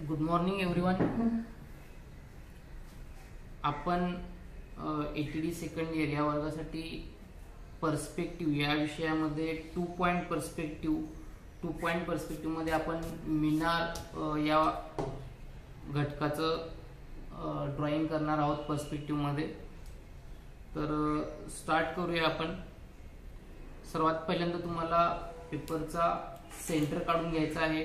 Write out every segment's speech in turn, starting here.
Good morning everyone. आपण ATD second year या वर्गासाठी perspective या विषयामध्ये 2 पॉइंट पर्स्पेक्टिव्ह मध्ये आपण मिनार या घटकाचं ड्रॉइंग करणार आहोत पर्स्पेक्टिव्ह मध्ये. तर स्टार्ट करूया आपण. सर्वात पहिल्यांदा तुम्हाला पेपरचा सेंटर काढून घ्यायचा आहे.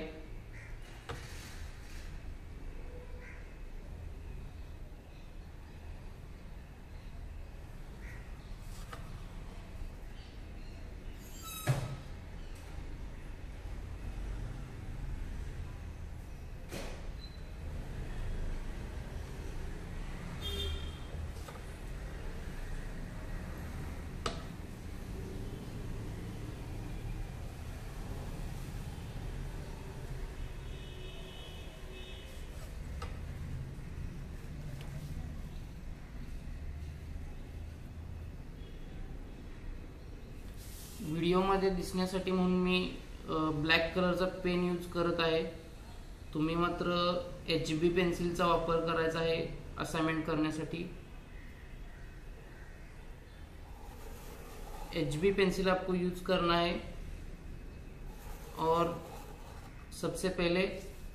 व्हिडिओमध्ये दिसण्यासाठी म्हणून मी ब्लॅक कलरचा पेन यूज करत आहे. तुम्ही मात्र HB पेन्सिलचा वापर करायचा आहे असाइनमेंट करण्यासाठी. HB पेंसिल आपको यूज करना है और सबसे पहले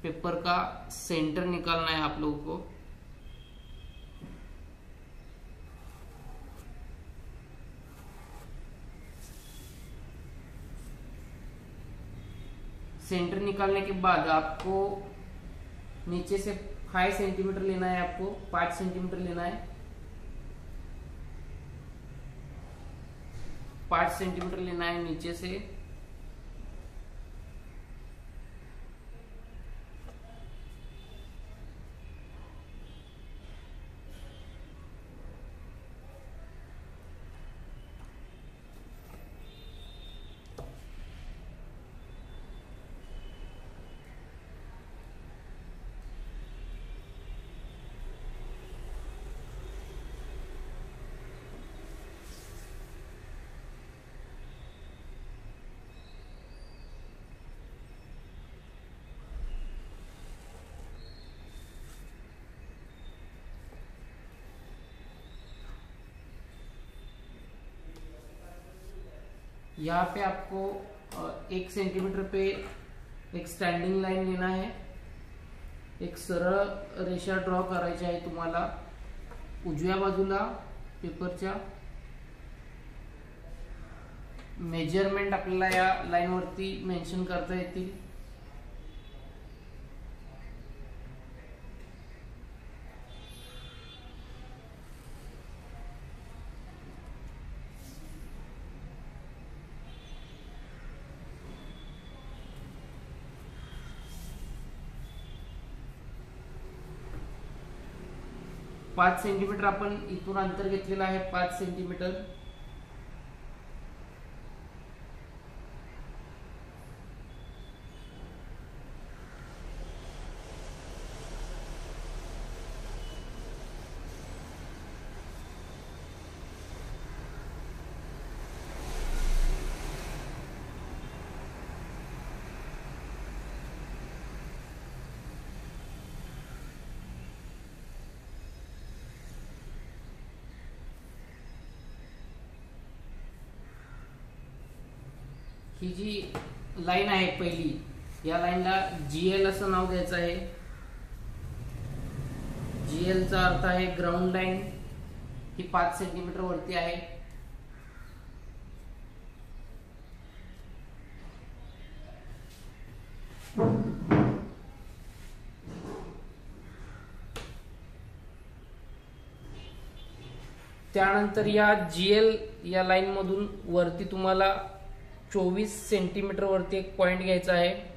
पेपर का सेंटर निकालना है आप लोगों को. सेंटर निकालने के बाद आपको नीचे से 5 सेंटीमीटर लेना है. आपको 5 सेंटीमीटर लेना है. 5 सेंटीमीटर लेना है नीचे से. यहाँ पे आपको 1 सेंटीमीटर पे एक स्टँडिंग लाईन लेना है. एक सरळ रेषा ड्रॉ करायची आहे तुम्हाला उजव्या बाजूला पेपरच्या. मेजरमेंट आपल्याला या लाईन वरती मेन्शन करता येतील. पाच सेंटीमीटर आपण इथून अंतर घेतलेलं आहे. 5 सेंटीमीटर. ही जी लाईन आहे पहिली, या लाईनला GL असं नाव द्यायचं आहे. GL चा अर्थ आहे ग्राउंड लाईन. ही 5 सेंटीमीटर वरती आहे. त्यानंतर या GL या लाईन मधून वरती तुम्हाला 24 सेंटीमीटर वरती एक पॉइंट घ्यायचा आहे.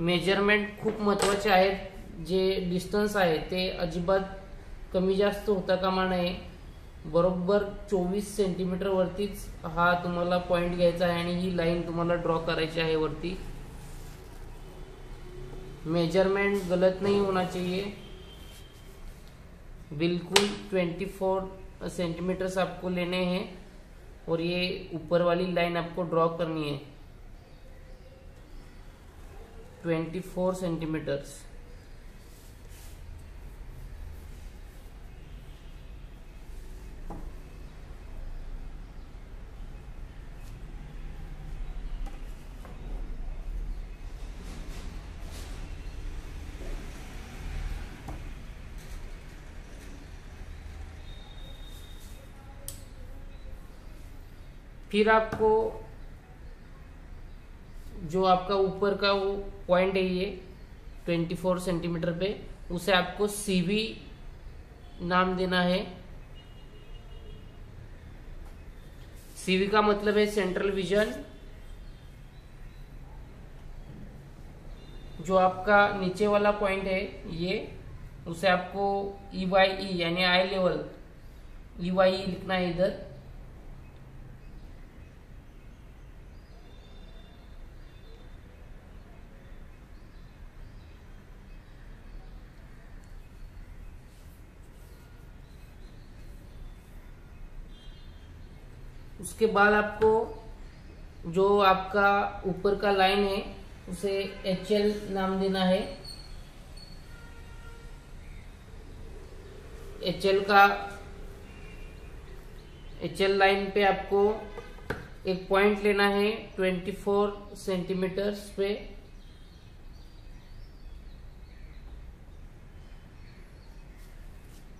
मेजरमेंट खूप महत्त्वाचे आहेत. जे डिस्टन्स आहे ते अजिबात कमी जास्त होता कामा नये. बरोबर 24 सेंटीमीटर वरतीच हा तुम्हाला पॉइंट घ्यायचा आहे आणि ही लाईन तुम्हाला ड्रॉ करायची आहे वरती. मेजरमेंट गलत नहीं होना चाहिए. बिल्कुल 24 सेंटीमीटर्स आपको लेने हैं और ये ऊपर वाली लाइन आपको ड्रॉ करनी है 24 सेंटीमीटर्स. फिर आपको जो आपका ऊपर का वो पॉइंट है ये 24 सेंटीमीटर पे, उसे आपको CV नाम देना है. CV का मतलब है सेंट्रल विजन. जो आपका नीचे वाला पॉइंट है ये, उसे आपको EYE यानी आई लेवल EYE लिखना है इधर. उसके बाद आपको जो आपका ऊपर का लाइन है उसे HL नाम देना है. HL लाइन पे आपको एक पॉइंट लेना है 24 सेंटीमीटर्स पे.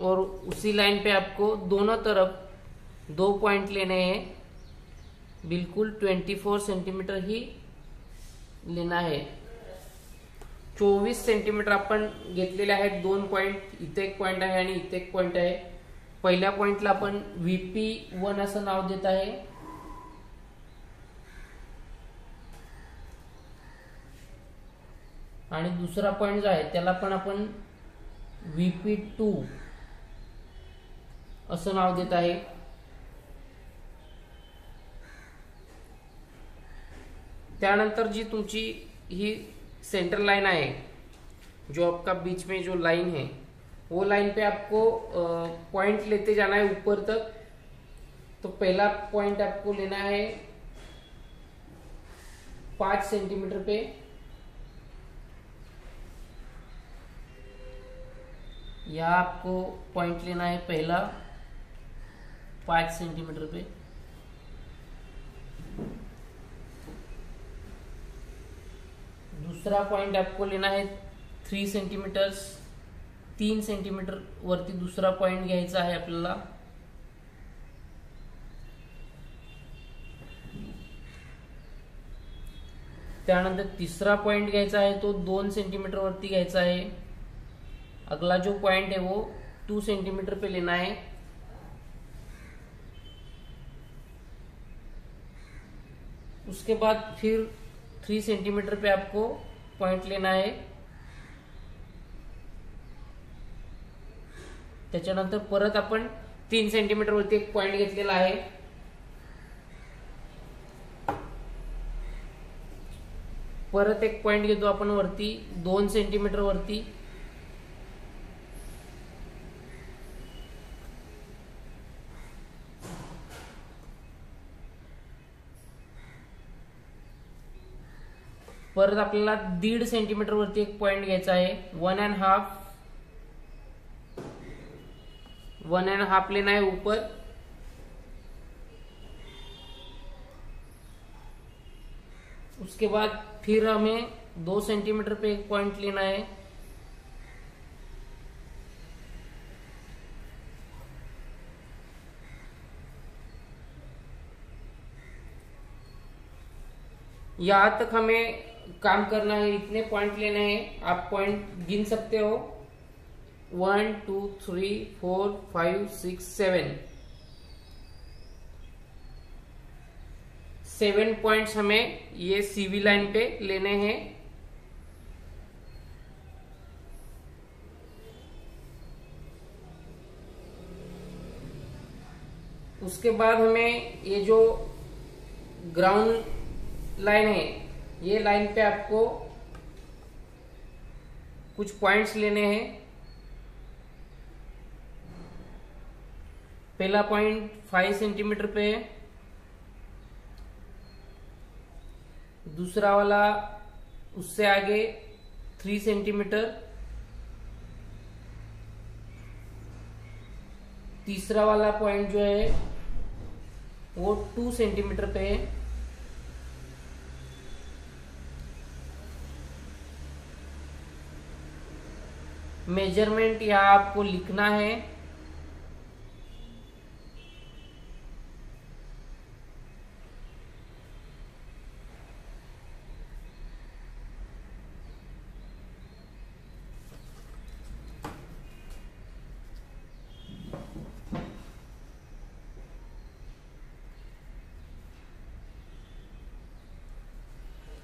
और उसी लाइन पे आपको दोनों तरफ 2 पॉइंट लेने हैं. बिल्कुल 24 सेंटीमीटर ही लेना है. 24 सेंटीमीटर आपण घेतलेले आहेत. 2 पॉइंट, इथे एक पॉइंट आहे आणि इथे एक पॉइंट आहे. पहिल्या पॉइंटला आपण VP1 असं नाव देत आहे. आणि दुसरा पॉइंट जो आहे त्याला पण आपण VP2 असं नाव देत आहे. त्यानंतर जी तुमची ही सेंटर लाइन है, जो आपका बीच में जो लाइन है, वो लाइन पे आपको पॉइंट लेते जाना है ऊपर तक. तो पहला पॉइंट आपको लेना है 5 सेंटीमीटर पे. यहाँ आपको पॉइंट लेना है पहला 5 सेंटीमीटर पे. दूसरा पॉइंट आपको लेना है 3 सेंटीमीटर्स. 3 सेंटीमीटर वरती दूसरा पॉइंट घ्यायचा आहे आपल्याला. त्यानंतर तीसरा पॉइंट घ्यायचा आहे तो 2 सेंटीमीटर वरती घ्यायचा आहे. अगला जो पॉइंट है वो 2 सेंटीमीटर पे लेना है. उसके बाद फिर 3 सेंटीमीटर पे आपको पॉइंट लेना है. त्याच्यानंतर परत आपण 3 सेंटीमीटर वरती एक पॉइंट घेतलेला आहे. परत एक पॉइंट घेतो आपण वरती 2 सेंटीमीटर वरती. परत आपल्याला 1.5 सेंटीमीटर वरती एक पॉइंट घ्यायचा आहे. 1.5 लेना है ऊपर. उसके बाद फिर हमें 2 सेंटीमीटर पे एक पॉइंट लेना है. यहां तक हमें काम करना है. इतने पॉइंट लेने हैं. आप पॉइंट गिन सकते हो. 1 2 3 4 5 6 7 पॉइंट्स हमें ये CV लाइन पे लेने हैं. उसके बाद हमें ये जो ग्राउंड लाइन है, ये लाइन पे आपको कुछ पॉइंट्स लेने हैं। पहला पॉइंट 5 सेंटीमीटर पे है, दूसरा वाला उससे आगे 3 सेंटीमीटर, तीसरा वाला पॉइंट जो है वो 2 सेंटीमीटर पे है। मेजरमेंट यहाँ आपको लिखना है।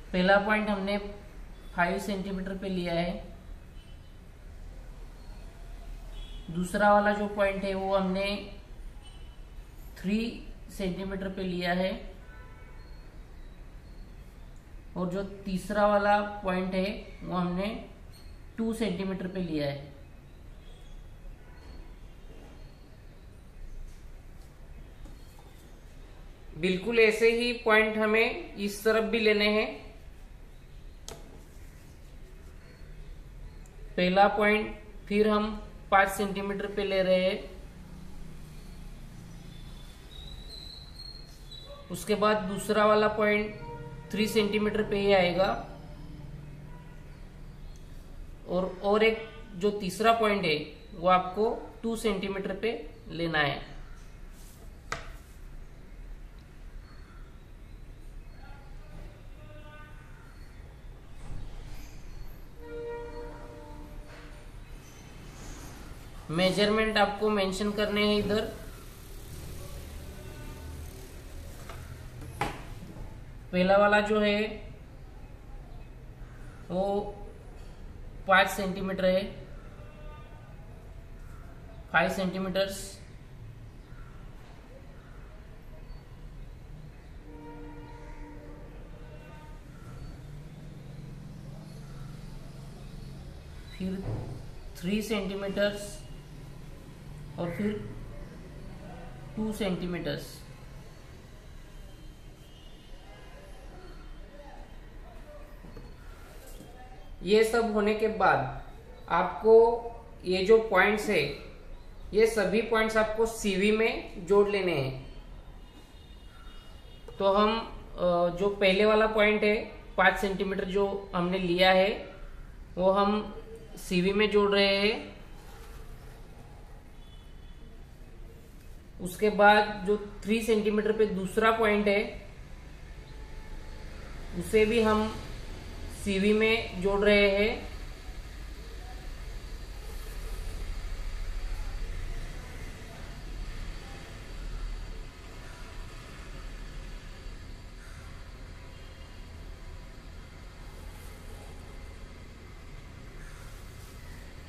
पहला पॉइंट हमने 5 सेंटीमीटर पे लिया है, दूसरा वाला जो पॉइंट है वो हमने 3 सेंटीमीटर पे लिया है, और जो तीसरा वाला पॉइंट है वो हमने 2 सेंटीमीटर पे लिया है। बिल्कुल ऐसे ही पॉइंट हमें इस तरफ भी लेने हैं। पहला पॉइंट फिर हम 5 सेंटीमीटर पे ले रहे हैं, उसके बाद दूसरा वाला पॉइंट 3 सेंटीमीटर पे ही आएगा, और एक जो तीसरा पॉइंट है वो आपको 2 सेंटीमीटर पे लेना है। मेजरमेंट आपको मेंशन करने हैं इधर। पहला वाला जो है वो 5 सेंटीमीटर है, 5 सेंटीमीटर। फिर 3 सेंटीमीटर और फिर 2 सेंटीमीटर। ये सब होने के बाद आपको ये जो पॉइंट्स है, ये सभी पॉइंट्स आपको सीवी में जोड़ लेने हैं। तो हम जो पहले वाला पॉइंट है 5 सेंटीमीटर जो हमने लिया है वो हम सीवी में जोड़ रहे हैं। उसके बाद जो 3 सेंटीमीटर पे दूसरा पॉइंट है उसे भी हम सीवी में जोड़ रहे हैं।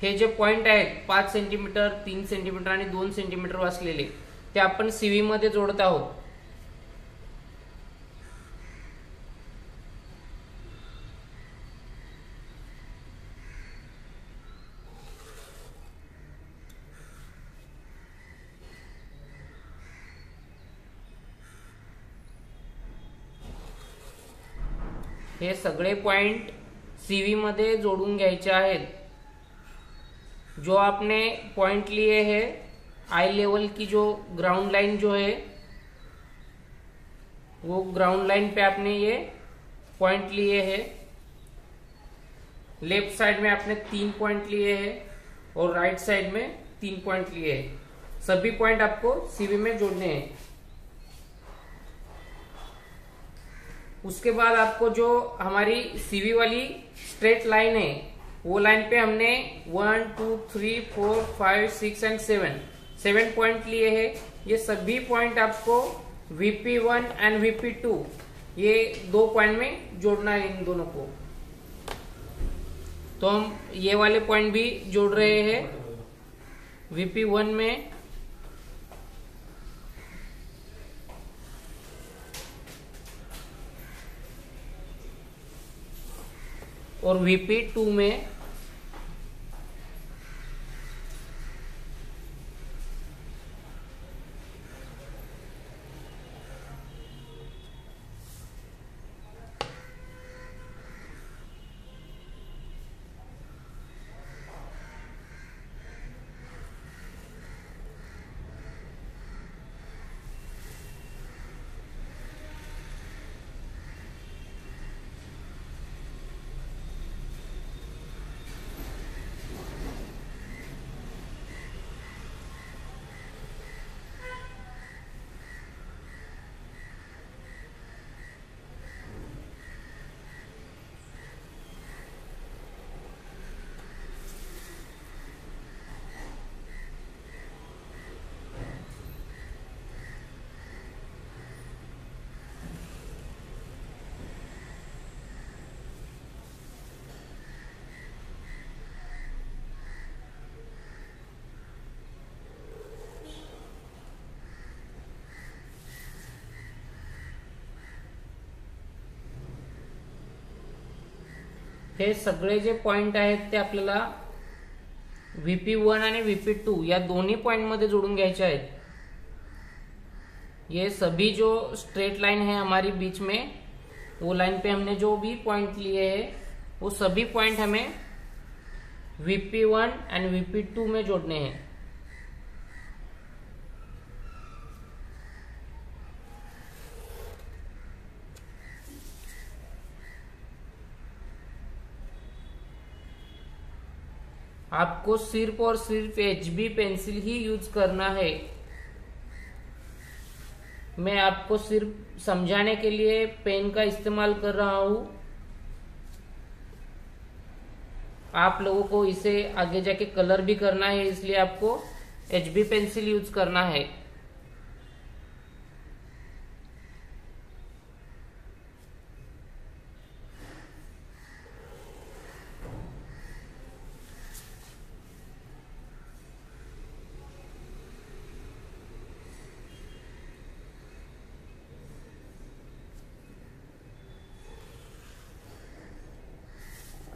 हे जे पॉइंट आहेत 5 सेंटीमीटर, 3 सेंटीमीटर आणि 2 सेंटीमीटर वाचलेले, ते आपण सीवी मध्ये जोडत आहोत। हे सगळे पॉइंट सीवी मध्ये जोड़ून घ्यायचे आहेत। जो आपने पॉइंट लिए हैं आई लेवल की, जो ग्राउंड लाइन जो है वो ग्राउंड लाइन पे आपने ये पॉइंट लिए हैं। लेफ्ट साइड में आपने 3 पॉइंट लिए हैं और राइट साइड में 3 पॉइंट लिए हैं। सभी पॉइंट आपको सीवी में जोड़ने हैं। उसके बाद आपको जो हमारी सीवी वाली स्ट्रेट लाइन है वो लाइन पे हमने 1 2 3 4 5 6 एंड 7 पॉइंट लिए हैं। ये सभी पॉइंट आपको VP1 एंड VP2 ये 2 पॉइंट में जोड़ना है इन दोनों को। तो हम ये वाले पॉइंट भी जोड़ रहे हैं। VP1 में और VP2 में हे सगळे जे पॉइंट आहेत ते आपल्याला VP1 आणि VP2 या दोन्ही पॉइंट मध्ये जोड़ून घ्यायचे आहेत। ये सभी जो स्ट्रेट लाइन है हमारी बीच में, वो लाइन पे हमने जो भी पॉइंट लिए हैं वो सभी पॉइंट हमें VP1 एंड VP2 में जोड़ने हैं। आपको सिर्फ और सिर्फ HB पेंसिल ही यूज करना है। मैं आपको सिर्फ समझाने के लिए पेन का इस्तेमाल कर रहा हूं। आप लोगों को इसे आगे जाके कलर भी करना है, इसलिए आपको HB पेंसिल यूज करना है।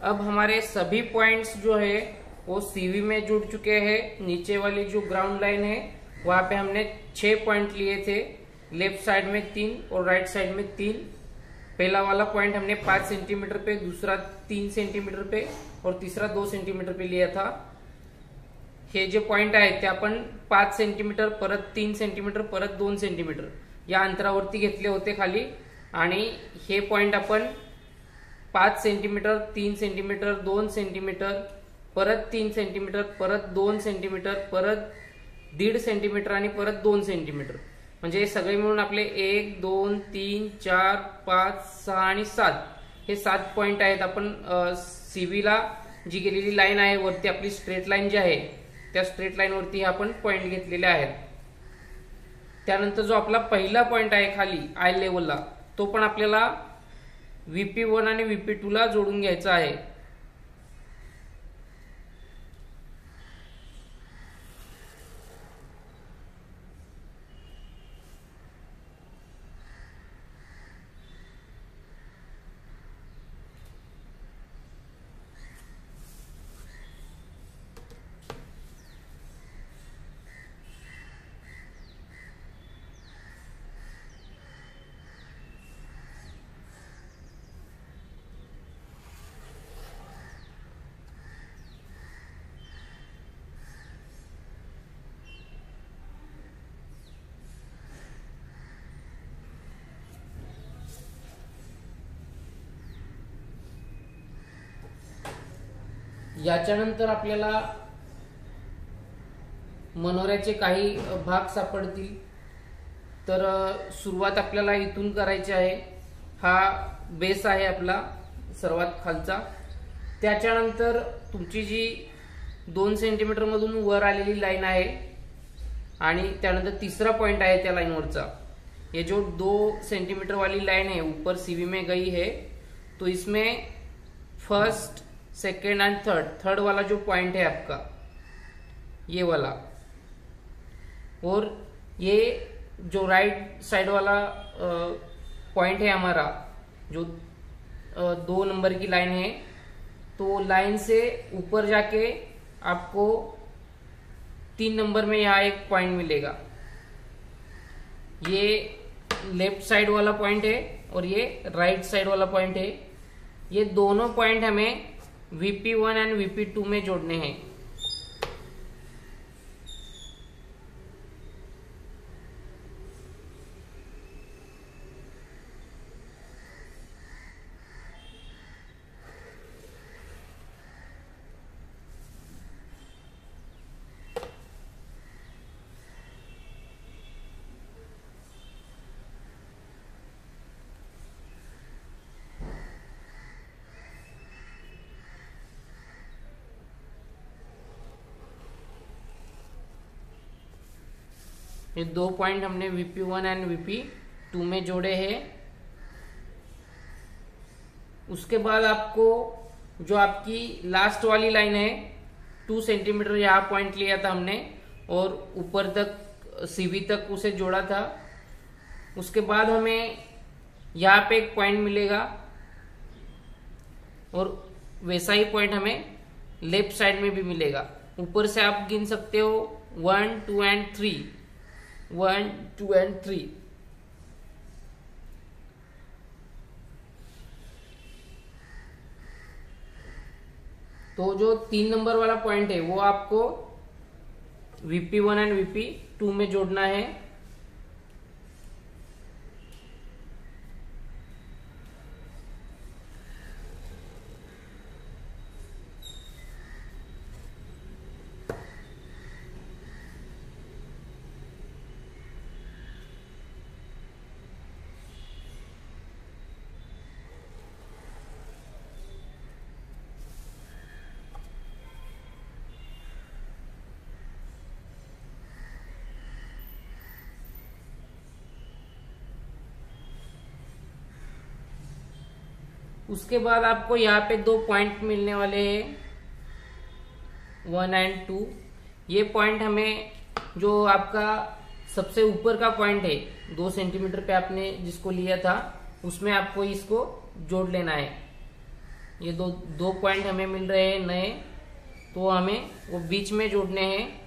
अब हमारे सभी पॉइंट्स जो है वो CV में जुड़ चुके हैं। नीचे वाली जो ग्राउंड लाइन है वहां पे हमने 6 पॉइंट लिए थे, लेफ्ट साइड में 3 और राइट साइड में 3। पहला वाला पॉइंट हमने 5 सेंटीमीटर पे, दूसरा 3 सेंटीमीटर पे और तीसरा 2 सेंटीमीटर पे लिया था। हे जे पॉइंट आहेत ते आपण 5 सेंटीमीटर, परत 3 सेंटीमीटर, परत 2 सेंटीमीटर या अंतरावरती घेतले होते खाली, आणि हे पॉइंट आपण 5 सेंटीमीटर, 3 सेंटीमीटर, 2 सेंटीमीटर, परत 3 सेंटीमीटर, परत 2 सेंटीमीटर, परत 1.5 सेंटीमीटर आणि परत 2 सेंटीमीटर, म्हणजे सगळे मिळून आपले 1, 2, 3, 4, 5, 6 आणि 7 हे 7 पॉइंट आहेत। आपण CV ला जी गेलेली लाईन आहे वरती, आपली स्ट्रेट लाईन जी आहे त्या स्ट्रेट लाईन वरती आपण पॉइंट घेतलेले आहेत। त्यानंतर जो आपला पहिला पॉइंट आहे खाली आय लेवलला, तो पण आपल्याला VP1 आणि VP2 ला जोडून घ्यायचा आहे। याच्यानंतर आपल्याला मनोऱ्याचे काही भाग सापडतील, तर सुरुवात आपल्याला इथून करायची आहे। हा बेस आहे आपला सर्वात खालचा। त्याच्यानंतर तुमची जी 2 सेंटीमीटर मधून वर आलेली लाइन आहे आणि त्यानंतर तीसरा पॉइंट आहे त्या लाइन वरचा, ये जो 2 सेंटीमीटर वाली लाइन है ऊपर CV में गई है, तो इसमें फर्स्ट, सेकेंड एंड थर्ड वाला जो पॉइंट है आपका, ये वाला, और ये जो राइट साइड वाला पॉइंट है हमारा, जो 2 नंबर की लाइन है, तो लाइन से ऊपर जाके आपको 3 नंबर में यहाँ एक पॉइंट मिलेगा। ये लेफ्ट साइड वाला पॉइंट है और ये राइट साइड वाला पॉइंट है। ये दोनों पॉइंट हमें VP1 एंड VP2 में जोड़ने हैं। ये 2 पॉइंट हमने VP1 एंड VP2 में जोड़े हैं। उसके बाद आपको जो आपकी लास्ट वाली लाइन है 2 सेंटीमीटर यहाँ पॉइंट लिया था हमने और ऊपर तक CV तक उसे जोड़ा था। उसके बाद हमें यहाँ पे एक पॉइंट मिलेगा और वैसा ही पॉइंट हमें लेफ्ट साइड में भी मिलेगा। ऊपर से आप गिन सकते हो 1 2 एंड 3, 1 2 एंड 3। तो जो 3 नंबर वाला पॉइंट है वो आपको VP1 एंड VP2 में जोड़ना है। उसके बाद आपको यहाँ पे 2 पॉइंट मिलने वाले हैं 1 एंड 2। ये पॉइंट हमें जो आपका सबसे ऊपर का पॉइंट है 2 सेंटीमीटर पे आपने जिसको लिया था उसमें आपको इसको जोड़ लेना है। ये दो पॉइंट हमें मिल रहे हैं नए, तो हमें वो बीच में जोड़ने हैं।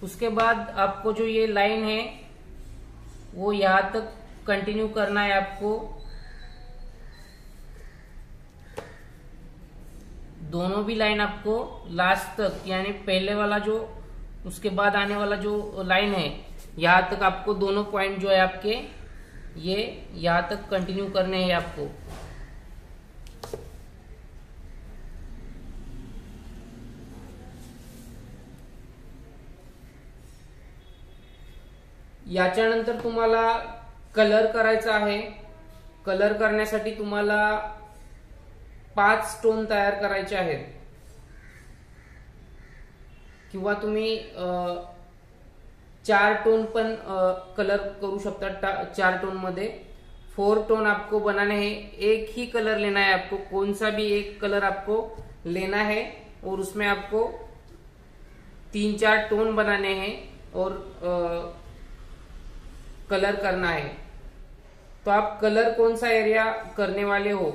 उसके बाद आपको जो ये लाइन है वो यहां तक कंटिन्यू करना है आपको। दोनों भी लाइन आपको लास्ट तक, यानी पहले वाला जो उसके बाद आने वाला जो लाइन है यहां तक आपको दोनों पॉइंट जो है आपके ये यहां तक कंटिन्यू करने हैं आपको। याच्यानंतर तुम्हाला कलर करायचा आहे। कलर करण्यासाठी तुम्हाला 5 स्टोन तयार करायचे आहेत किंवा तुम्ही 4 टोन पण कलर करू शकता। 4 टोन मध्ये 4 टोन आपको बनाने हैं। एक ही कलर लेना है आपको, कौन सा भी एक कलर आपको लेना है और उसमें आपको 3-4 टोन बनाने हैं और कलर करना है। तो आप कलर कौन सा एरिया करने वाले हो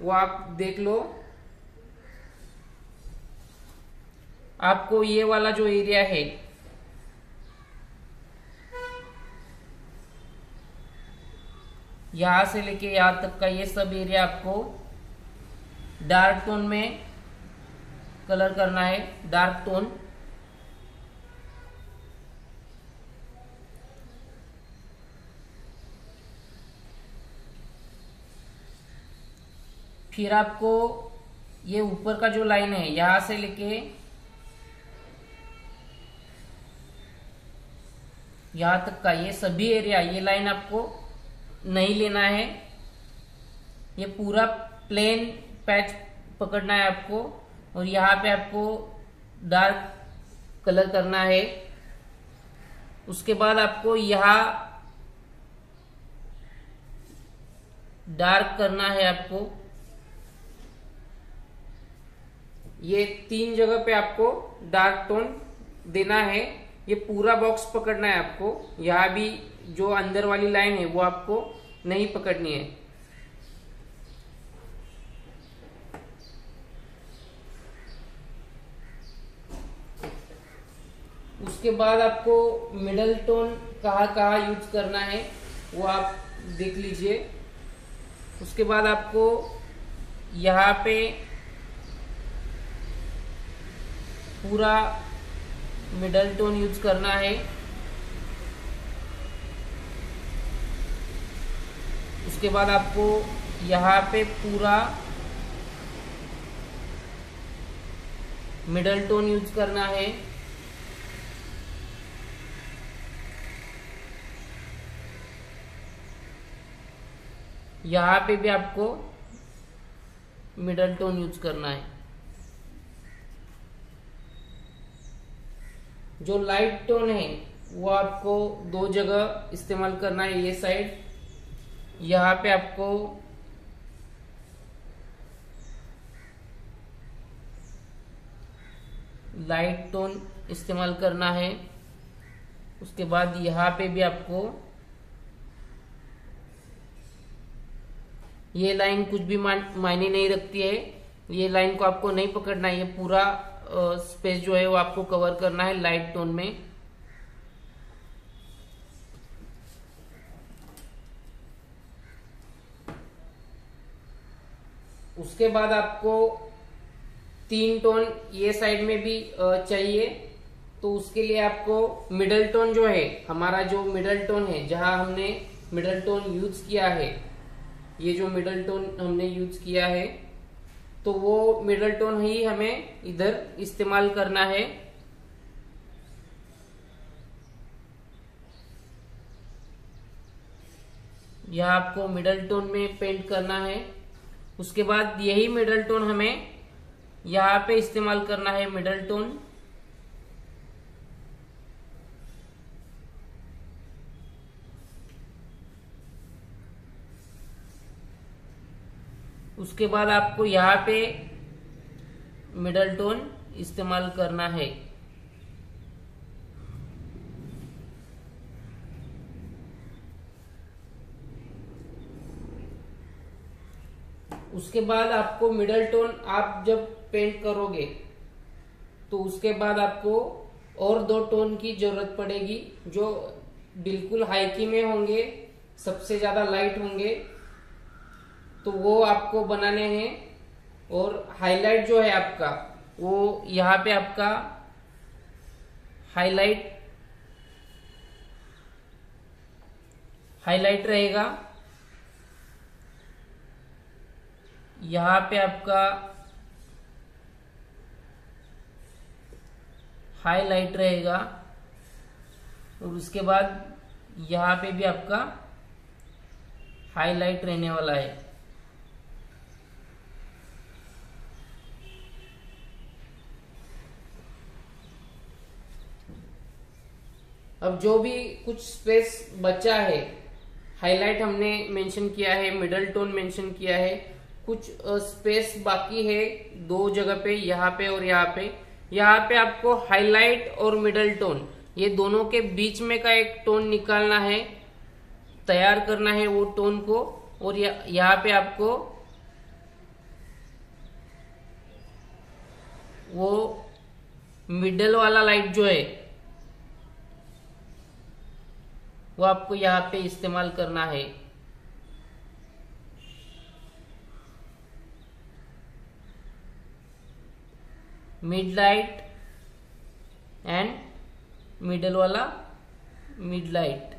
वो आप देख लो। आपको ये वाला जो एरिया है यहां से लेके यहां तक का ये सब एरिया आपको डार्क टोन में कलर करना है, डार्क टोन। फिर आपको ये ऊपर का जो लाइन है यहां से लेके यहां तक का ये सभी एरिया, ये लाइन आपको नहीं लेना है। ये पूरा प्लेन पैच पकड़ना है आपको, और यहाँ पे आपको डार्क कलर करना है। उसके बाद आपको यहाँ डार्क करना है आपको। ये 3 जगह पे आपको डार्क टोन देना है। ये पूरा बॉक्स पकड़ना है आपको। यहाँ भी जो अंदर वाली लाइन है वो आपको नहीं पकड़नी है। उसके बाद आपको मिडल टोन कहाँ यूज करना है वो आप देख लीजिए। उसके बाद आपको यहाँ पे पूरा मिडल टोन यूज करना है। उसके बाद आपको यहाँ पे पूरा मिडल टोन यूज करना है। यहाँ पे भी आपको मिडल टोन यूज करना है। जो लाइट टोन है वो आपको 2 जगह इस्तेमाल करना है। ये साइड यहाँ पे आपको लाइट टोन इस्तेमाल करना है। उसके बाद यहाँ पे भी आपको ये लाइन कुछ भी मायने नहीं रखती है। ये लाइन को आपको नहीं पकड़ना है। ये पूरा स्पेस जो है वो आपको कवर करना है लाइट टोन में। उसके बाद आपको 3 टोन ये साइड में भी चाहिए। तो उसके लिए आपको मिडल टोन जो है, हमारा जो मिडल टोन है, जहां हमने मिडल टोन यूज किया है, ये जो मिडल टोन हमने यूज किया है, तो वो मिडल टोन ही हमें इधर इस्तेमाल करना है। यह आपको मिडल टोन में पेंट करना है। उसके बाद यही मिडल टोन हमें यहाँ पे इस्तेमाल करना है। मिडल टोन उसके बाद आपको यहाँ पे मिडल टोन इस्तेमाल करना है। उसके बाद आपको मिडल टोन आप जब पेंट करोगे तो उसके बाद आपको और 2 टोन की जरूरत पड़ेगी, जो बिल्कुल हाईकी में होंगे, सबसे ज्यादा लाइट होंगे, तो वो आपको बनाने हैं। और हाईलाइट जो है आपका, वो यहाँ पे आपका हाईलाइट रहेगा। यहाँ पे आपका हाईलाइट रहेगा, और उसके बाद यहाँ पे भी आपका हाईलाइट रहने वाला है। अब जो भी कुछ स्पेस बचा है, हाईलाइट हमने मेंशन किया है, मिडल टोन मेंशन किया है, कुछ स्पेस बाकी है 2 जगह पे, यहाँ पे और यहाँ पे। यहाँ पे आपको हाईलाइट और मिडल टोन, ये दोनों के बीच में का एक टोन निकालना है, तैयार करना है वो टोन को। और यहाँ पे आपको वो मिडल वाला लाइट जो है वो आपको यहाँ पे इस्तेमाल करना है। मिड लाइट एंड मिडल वाला मिड लाइट।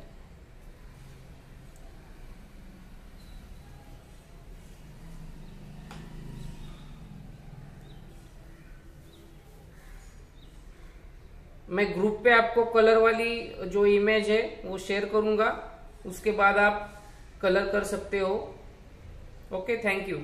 मैं ग्रुप पे आपको कलर वाली जो इमेज है वो शेयर करूंगा, उसके बाद आप कलर कर सकते हो। Okay, thank you.